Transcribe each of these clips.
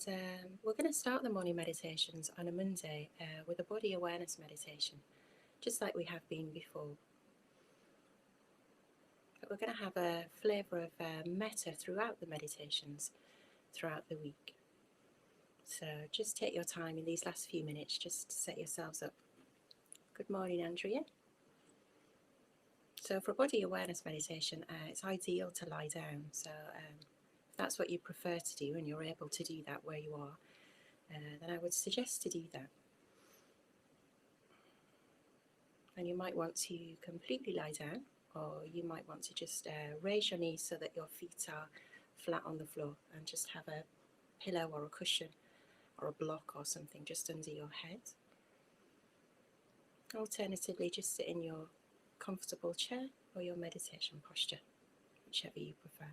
And we're going to start the morning meditations on a Monday with a body awareness meditation, just like we have been before. But we're going to have a flavour of metta throughout the meditations, throughout the week. So just take your time in these last few minutes just to set yourselves up. Good morning, Andrea. So for a body awareness meditation, it's ideal to lie down. So if that's what you prefer to do and you're able to do that where you are, then I would suggest to do that. And you might want to completely lie down, or you might want to just raise your knees so that your feet are flat on the floor and just have a pillow or a cushion or a block or something just under your head. Alternatively, just sit in your comfortable chair or your meditation posture, whichever you prefer.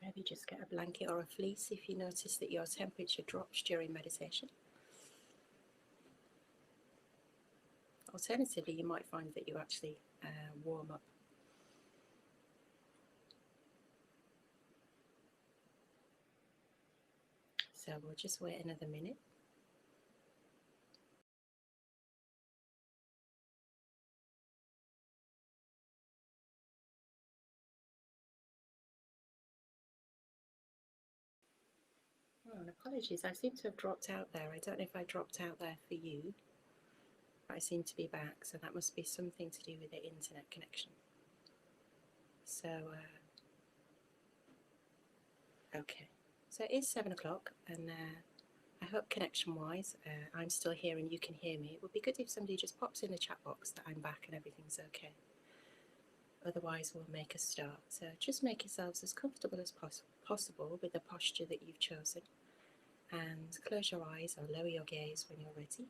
Maybe just get a blanket or a fleece if you notice that your temperature drops during meditation. Alternatively, you might find that you actually warm up. So we'll just wait another minute. Oh, and apologies, I seem to have dropped out there. I don't know if I dropped out there for you, but I seem to be back, so that must be something to do with the internet connection. So, okay. So it is 7 o'clock, and I hope connection-wise, I'm still here and you can hear me. It would be good if somebody just pops in the chat box that I'm back and everything's okay. Otherwise, we'll make a start. So just make yourselves as comfortable as possible with the posture that you've chosen. And close your eyes or lower your gaze when you're ready.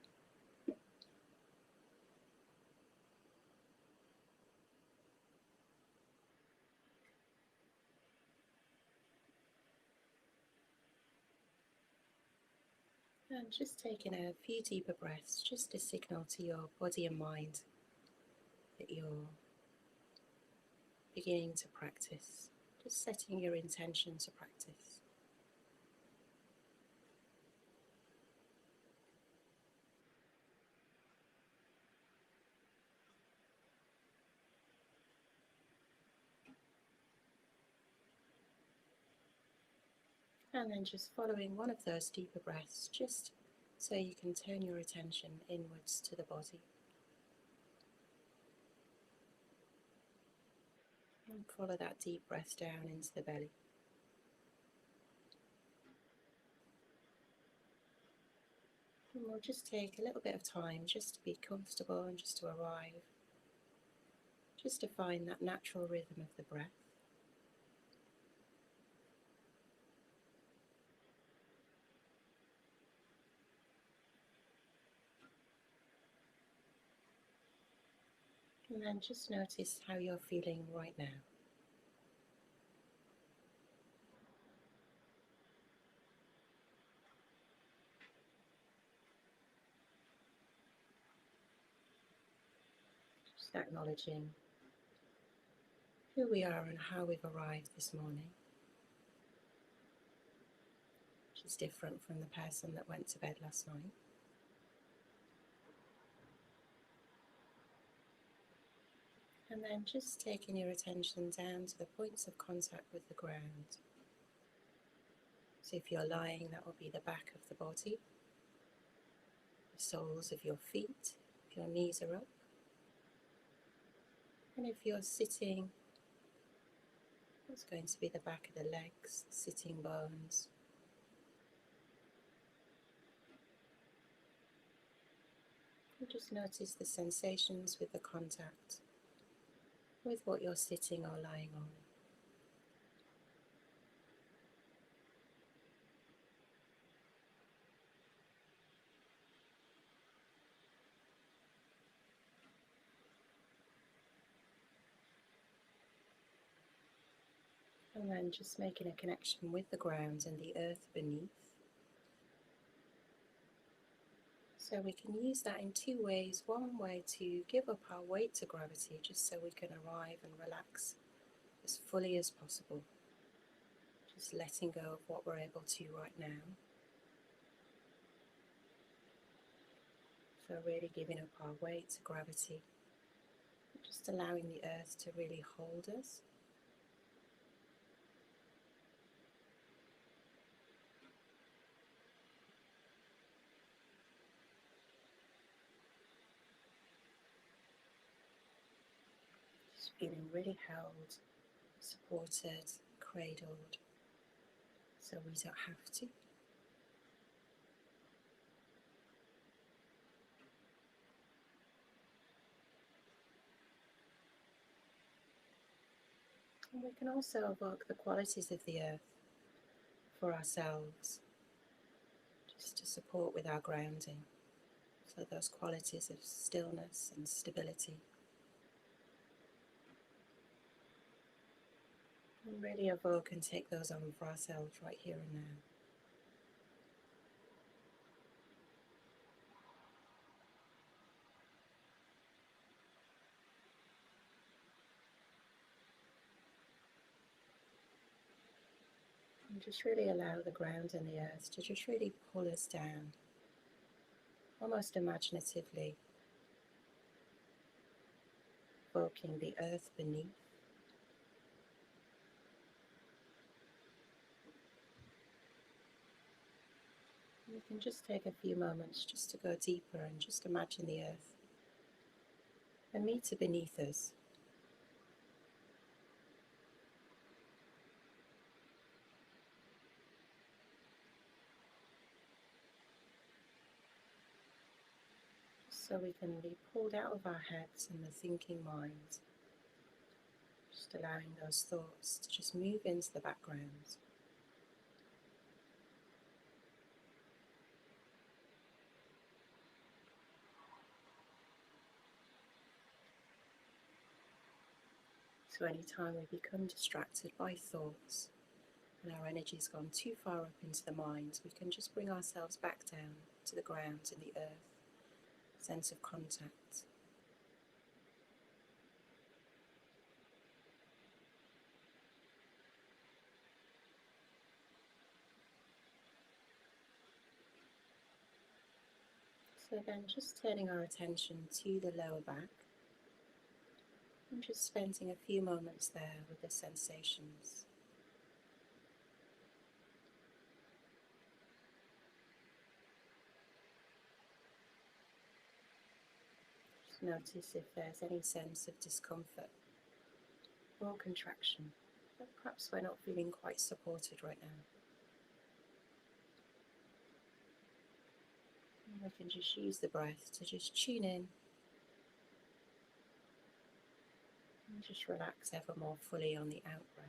And just taking a few deeper breaths, just to signal to your body and mind that you're beginning to practice. Just setting your intention to practice. And then just following one of those deeper breaths, just so you can turn your attention inwards to the body. And follow that deep breath down into the belly. And we'll just take a little bit of time just to be comfortable and just to arrive, just to find that natural rhythm of the breath. And then just notice how you're feeling right now. Just acknowledging who we are and how we've arrived this morning, which is different from the person that went to bed last night. And then just taking your attention down to the points of contact with the ground. So if you're lying, that will be the back of the body, the soles of your feet, if your knees are up. And if you're sitting, it's going to be the back of the legs, the sitting bones. And just notice the sensations with the contact with what you're sitting or lying on. And then just making a connection with the ground and the earth beneath. So we can use that in two ways. One way to give up our weight to gravity, just so we can arrive and relax as fully as possible. Just letting go of what we're able to right now. So really giving up our weight to gravity. Just allowing the earth to really hold us. Just feeling really held, supported, cradled, so we don't have to. And we can also evoke the qualities of the earth for ourselves, just to support with our grounding. So those qualities of stillness and stability. And really evoke and take those on for ourselves right here and now. And just really allow the ground and the earth to just really pull us down, almost imaginatively, evoking the earth beneath. We can just take a few moments just to go deeper and just imagine the earth, a meter beneath us. So we can be pulled out of our heads and the thinking mind, just allowing those thoughts to just move into the background. So anytime we become distracted by thoughts and our energy's gone too far up into the mind, we can just bring ourselves back down to the ground and the earth, sense of contact. So then just turning our attention to the lower back and just spending a few moments there with the sensations. Just notice if there's any sense of discomfort or contraction, but perhaps we're not feeling quite supported right now. And we can just use the breath to just tune in and just relax ever more fully on the out breath.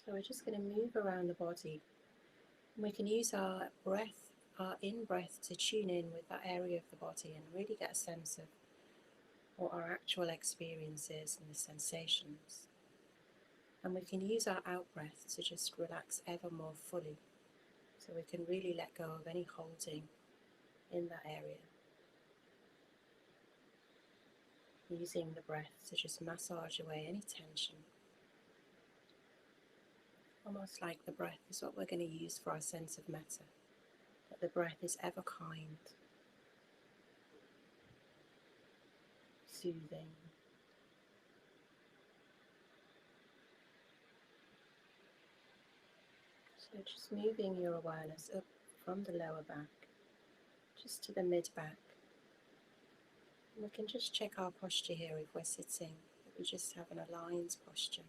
So we're just going to move around the body. And we can use our breath, our in-breath, to tune in with that area of the body and really get a sense of what our actual experience is and the sensations. And we can use our out-breath to just relax ever more fully, so we can really let go of any holding in that area. Using the breath to just massage away any tension. Almost like the breath is what we're going to use for our sense of metta. That the breath is ever kind, soothing. So just moving your awareness up from the lower back, just to the mid-back. And we can just check our posture here if we're sitting, that we just have an aligned posture,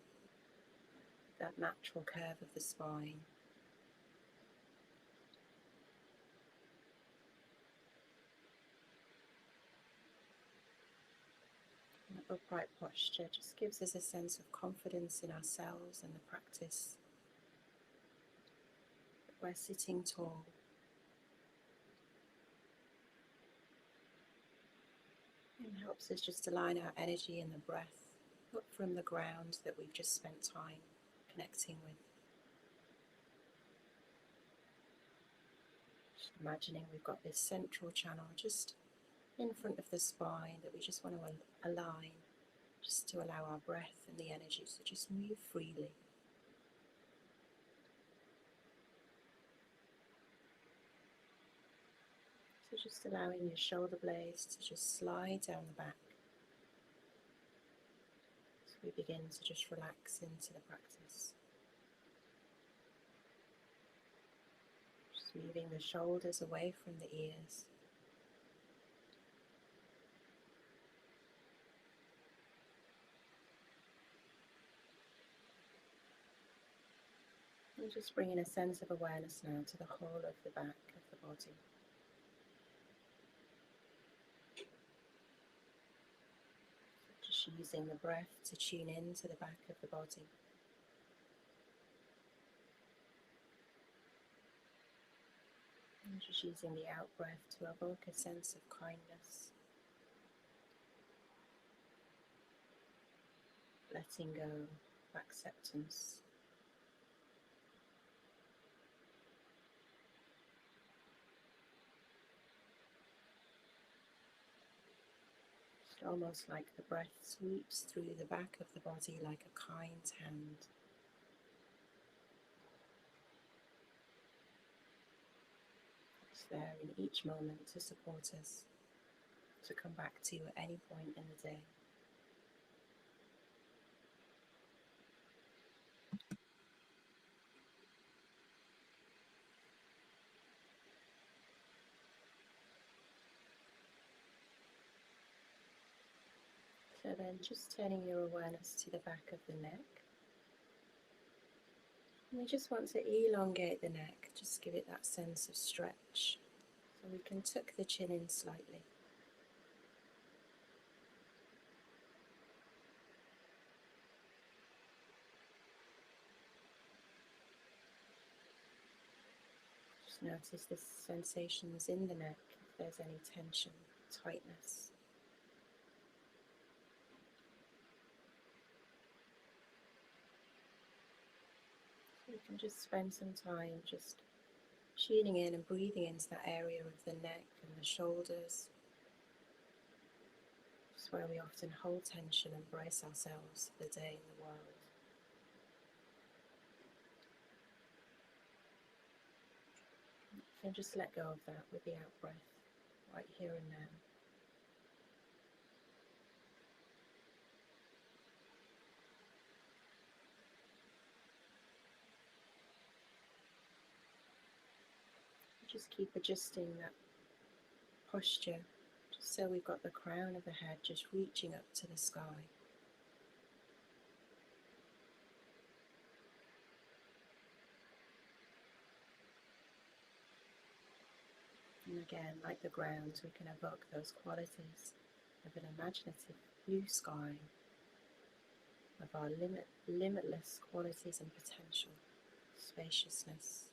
that natural curve of the spine. An upright posture just gives us a sense of confidence in ourselves and the practice. We're sitting tall, helps us just align our energy and the breath up from the ground that we've just spent time connecting with. Just imagining we've got this central channel just in front of the spine that we just want to align, just to allow our breath and the energy to just move freely. So just allowing your shoulder blades to just slide down the back. So we begin to just relax into the practice. Just moving the shoulders away from the ears. And just bringing a sense of awareness now to the whole of the back of the body. Just using the breath to tune into the back of the body. And just using the out breath to evoke a sense of kindness. Letting go, of acceptance. Just almost like the breath sweeps through the back of the body like a kind hand. It's there in each moment to support us, to come back to at any point in the day. So then just turning your awareness to the back of the neck. And we just want to elongate the neck, just give it that sense of stretch. So we can tuck the chin in slightly. Just notice the sensations in the neck, if there's any tension, tightness. You can just spend some time just tuning in and breathing into that area of the neck and the shoulders. Just where we often hold tension and brace ourselves for the day in the world. And just let go of that with the out breath, right here and now. Just keep adjusting that posture, just so we've got the crown of the head just reaching up to the sky. And again, like the ground, we can evoke those qualities of an imaginative blue sky, of our limitless qualities and potential, spaciousness.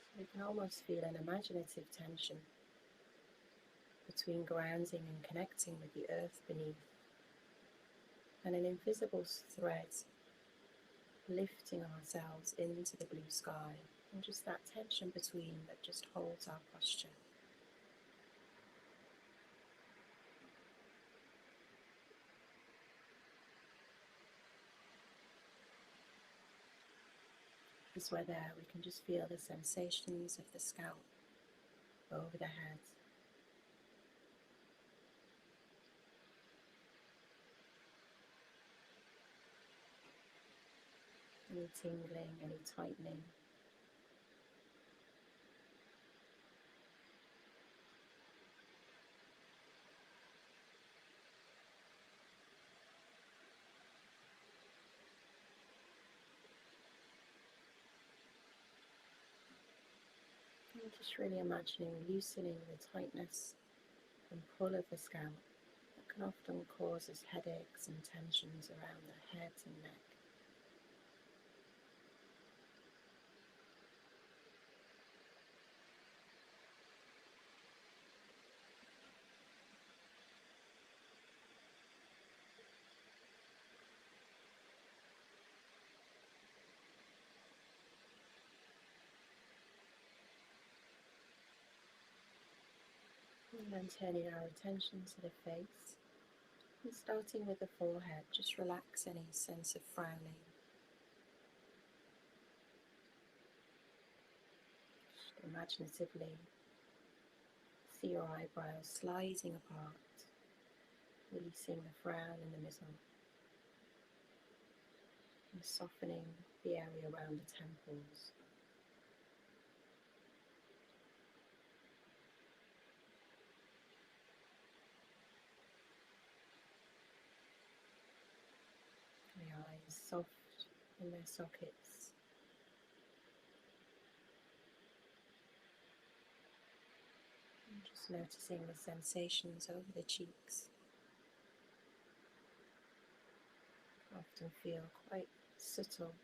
So we can almost feel an imaginative tension between grounding and connecting with the earth beneath, and an invisible thread lifting ourselves into the blue sky, and just that tension between that just holds our posture. As we're there, we can just feel the sensations of the scalp over the head. Any tingling, any tightening. And just really imagining loosening the tightness and pull of the scalp that can often cause us headaches and tensions around the head and neck. And then turning our attention to the face, and starting with the forehead, just relax any sense of frowning. Just imaginatively see your eyebrows sliding apart, releasing the frown in the middle, and softening the area around the temples. The eyes soft in their sockets. And just noticing the sensations over the cheeks. Often feel quite subtle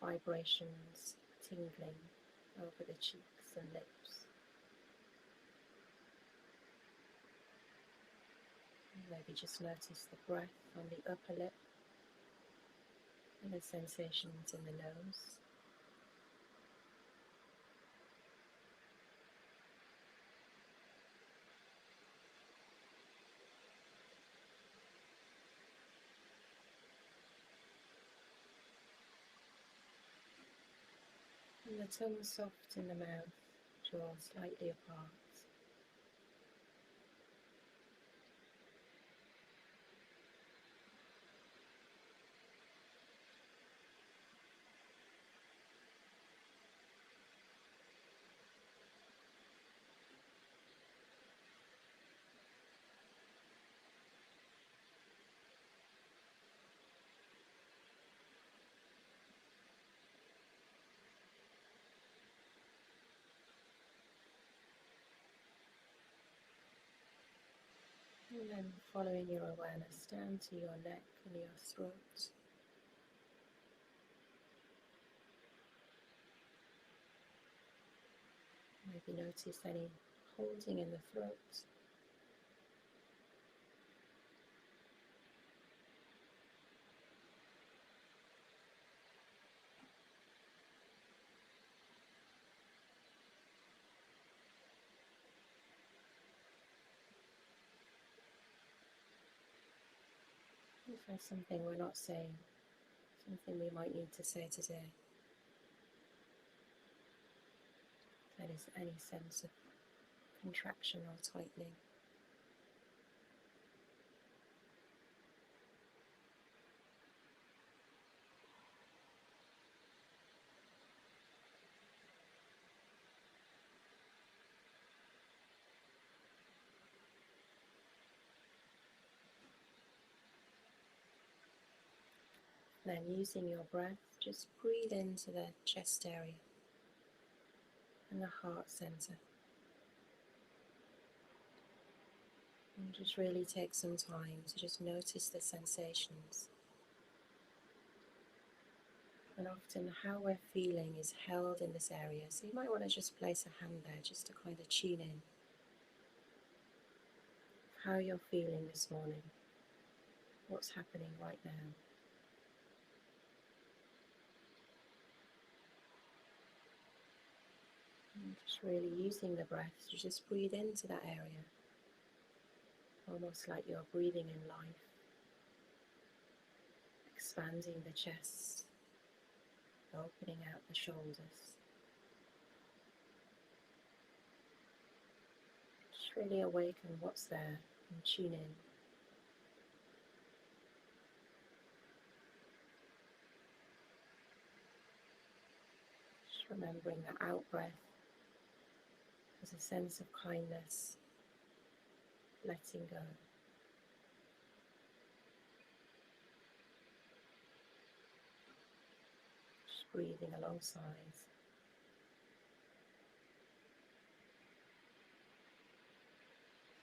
vibrations tingling over the cheeks and lips. And maybe just notice the breath on the upper lip and the sensations in the nose. And the tongue soft in the mouth, jaw slightly apart. And then following your awareness down to your neck and your throat. Maybe notice any holding in the throat. If there's something we're not saying, something we might need to say today, that is any sense of contraction or tightening. Then using your breath, just breathe into the chest area and the heart center. And just really take some time to just notice the sensations. And often how we're feeling is held in this area. So you might want to just place a hand there just to kind of tune in how you're feeling this morning, what's happening right now. And just really using the breath to just breathe into that area, almost like you're breathing in life, expanding the chest, opening out the shoulders. Just really awaken what's there and tune in. Just remembering that out breath is a sense of kindness, letting go. Just breathing alongside.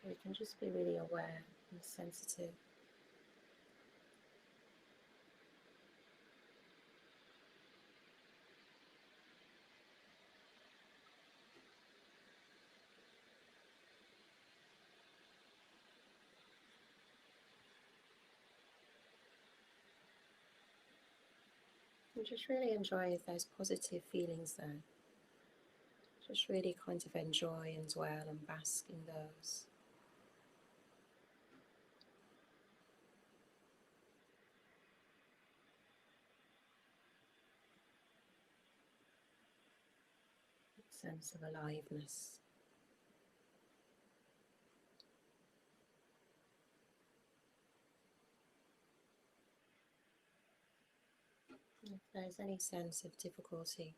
So you can just be really aware and sensitive. And just really enjoy if there's positive feelings there. Just really kind of enjoy and dwell and bask in those. Sense of aliveness. And if there's any sense of difficulty,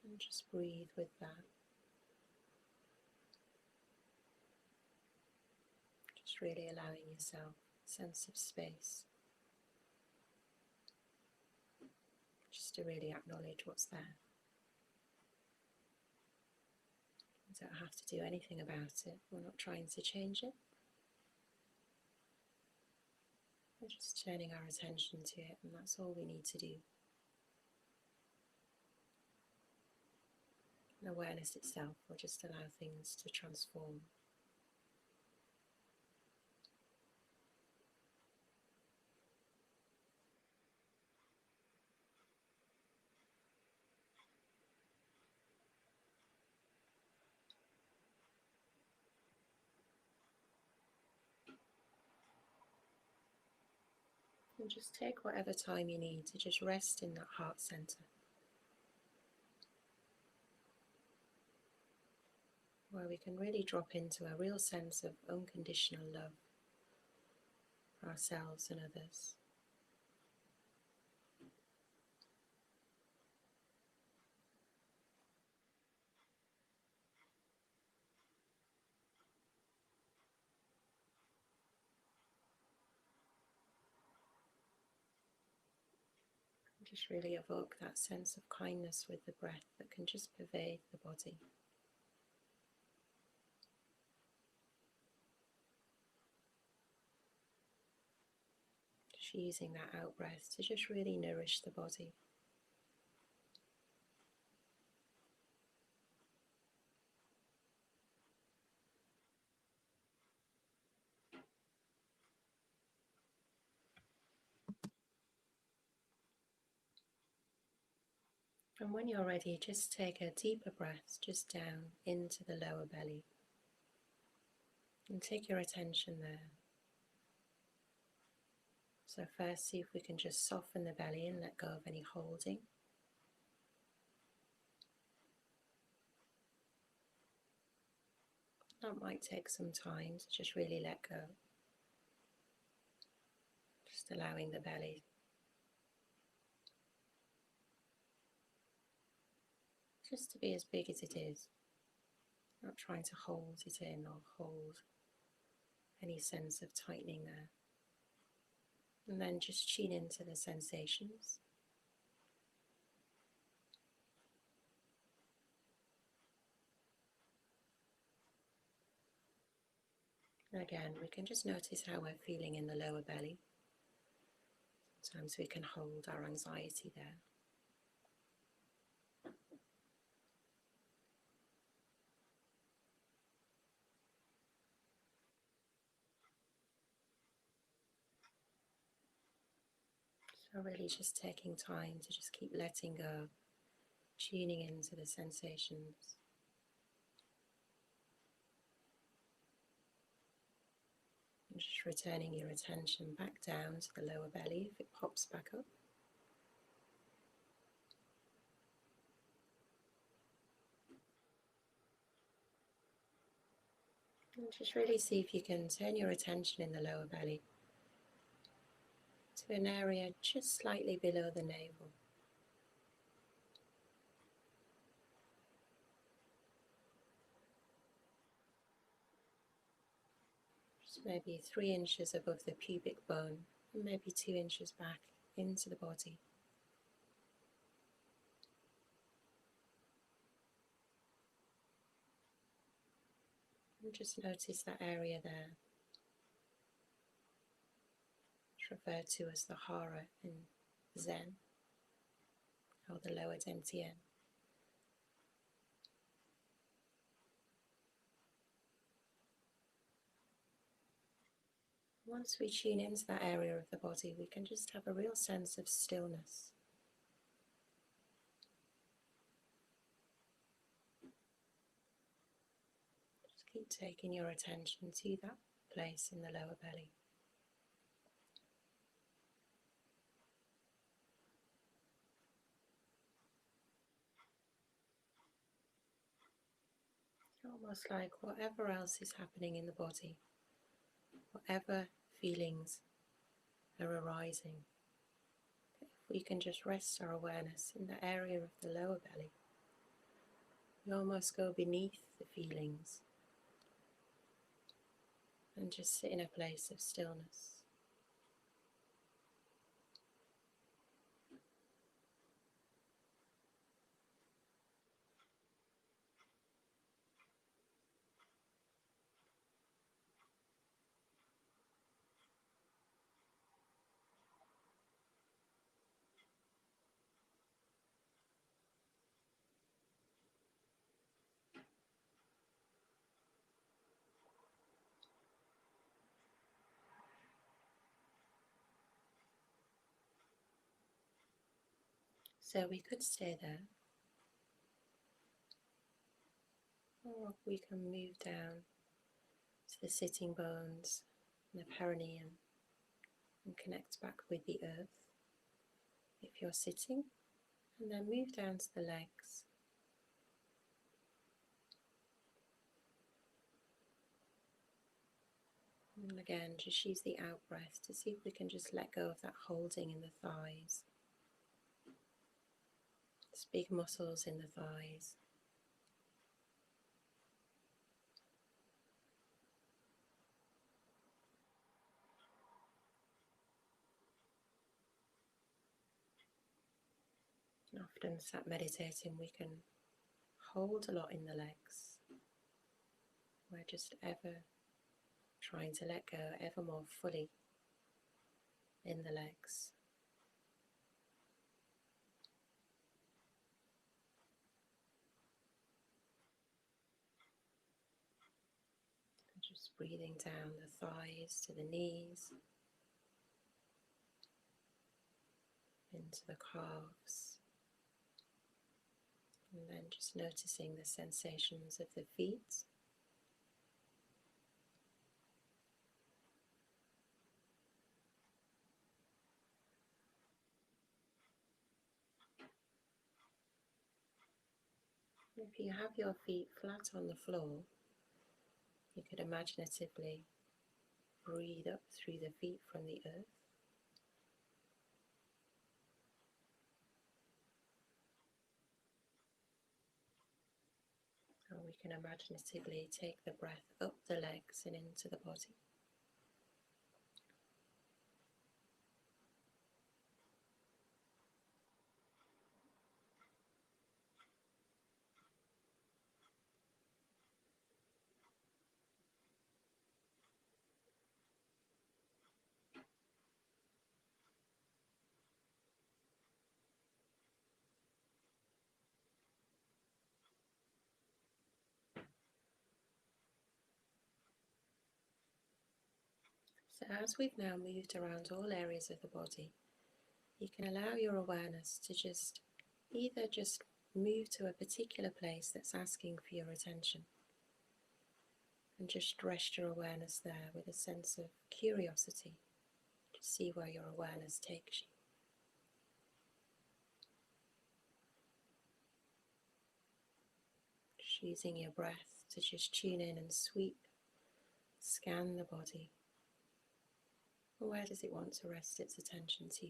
and just breathe with that. Just really allowing yourself a sense of space. Just to really acknowledge what's there. You don't have to do anything about it. We're not trying to change it. We're just turning our attention to it, and that's all we need to do. And awareness itself will just allow things to transform. And just take whatever time you need to just rest in that heart center, where we can really drop into a real sense of unconditional love for ourselves and others. And just really evoke that sense of kindness with the breath that can just pervade the body. Just using that out breath to just really nourish the body. And when you're ready, just take a deeper breath just down into the lower belly. And take your attention there. So first, see if we can just soften the belly and let go of any holding. That might take some time to just really let go. Just allowing the belly just to be as big as it is. Not trying to hold it in or hold any sense of tightening there. And then just tune into the sensations. And again, we can just notice how we're feeling in the lower belly. Sometimes we can hold our anxiety there. So really just taking time to just keep letting go, tuning into the sensations. And just returning your attention back down to the lower belly if it pops back up. And just really see if you can turn your attention in the lower belly to an area just slightly below the navel. Just maybe 3 inches above the pubic bone and maybe 2 inches back into the body. And just notice that area there. It's referred to as the hara in Zen, or the lower dantian. Once we tune into that area of the body, we can just have a real sense of stillness. Keep taking your attention to that place in the lower belly. Almost like whatever else is happening in the body, whatever feelings are arising, if we can just rest our awareness in the area of the lower belly, we almost go beneath the feelings and just sit in a place of stillness. So we could stay there, or we can move down to the sitting bones and the perineum and connect back with the earth if you're sitting, and then move down to the legs. And again, just use the out breath to see if we can just let go of that holding in the thighs. There's big muscles in the thighs. And often sat meditating, we can hold a lot in the legs. We're just ever trying to let go ever more fully in the legs. And just breathing down the thighs to the knees, into the calves, and then just noticing the sensations of the feet. If you have your feet flat on the floor, you could imaginatively breathe up through the feet from the earth. And we can imaginatively take the breath up the legs and into the body. So as we've now moved around all areas of the body, you can allow your awareness to just either just move to a particular place that's asking for your attention, and just rest your awareness there with a sense of curiosity to see where your awareness takes you. Just using your breath to just tune in and sweep, scan the body. Where does it want to rest its attention to?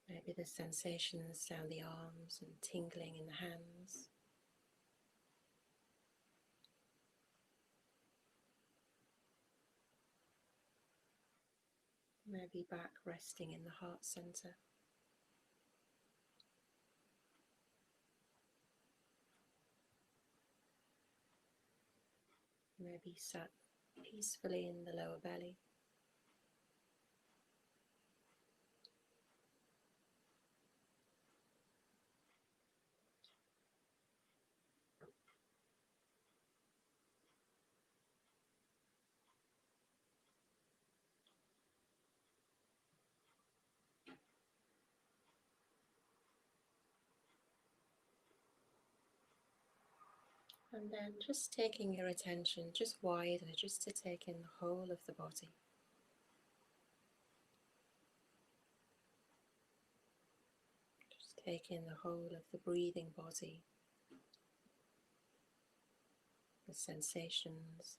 Maybe the sensations down the arms and tingling in the hands. Maybe back resting in the heart center. Maybe sat peacefully in the lower belly. And then just taking your attention just wider, just to take in the whole of the body. Just take in the whole of the breathing body, the sensations.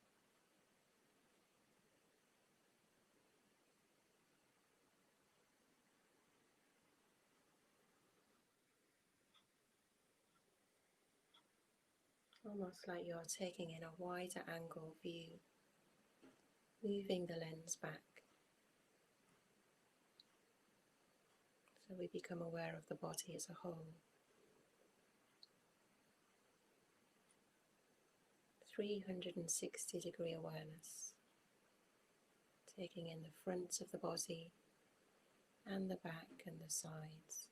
Almost like you're taking in a wider angle view, moving the lens back so we become aware of the body as a whole. 360-degree awareness, taking in the front of the body and the back and the sides.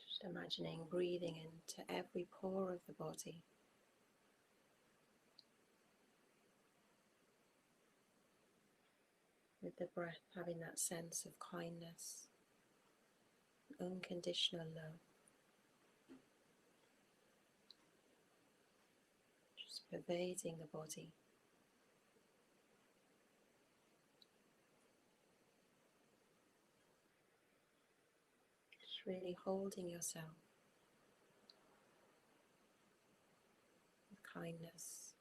Just imagining breathing into every pore of the body. With the breath having that sense of kindness, unconditional love. Just pervading the body. Just really holding yourself with kindness,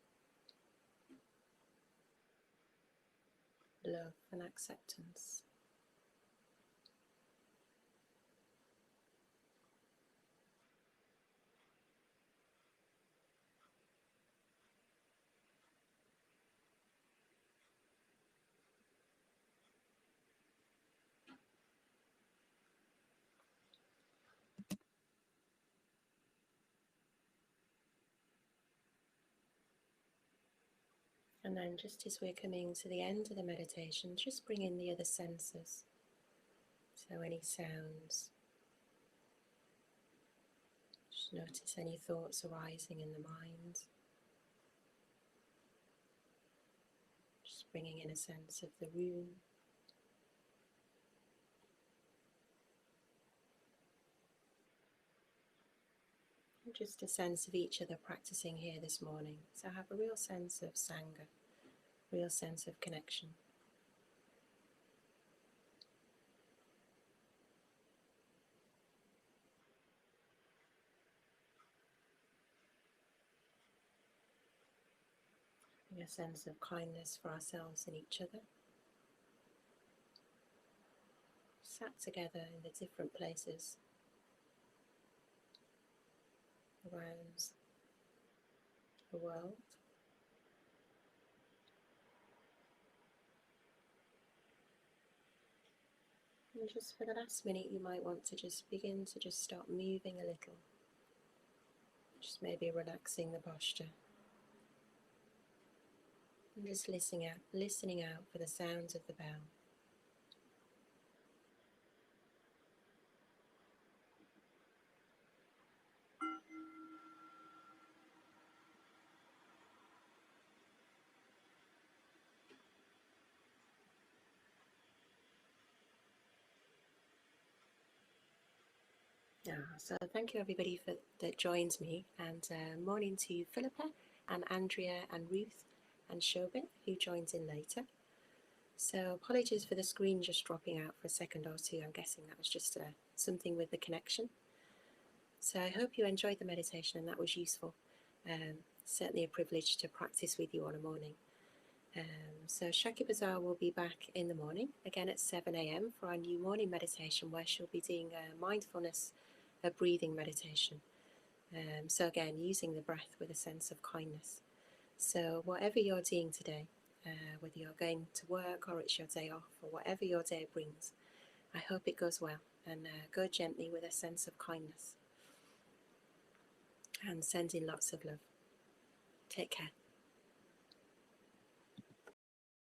love and acceptance. And then just as we're coming to the end of the meditation, just bring in the other senses. So any sounds. Just notice any thoughts arising in the mind. Just bringing in a sense of the room. And just a sense of each other practicing here this morning. So have a real sense of Sangha, real sense of connection. A sense of kindness for ourselves and each other. Sat together in the different places around the world. And just for the last minute, you might want to just begin to just start moving a little. Just maybe relaxing the posture. And just listening out for the sounds of the bell. So thank you everybody that joins me, and morning to Philippa and Andrea and Ruth and Shobit who joins in later. So apologies for the screen just dropping out for a second or two. I'm guessing that was just something with the connection. So I hope you enjoyed the meditation and that was useful. Certainly a privilege to practice with you on a morning. So Shaki Bazaar will be back in the morning, again at 7 a.m. for our new morning meditation, where she'll be doing a mindfulness, a breathing meditation. So again, using the breath with a sense of kindness. So whatever you're doing today, whether you're going to work or it's your day off, or whatever your day brings, I hope it goes well, and go gently with a sense of kindness and sending lots of love. Take care.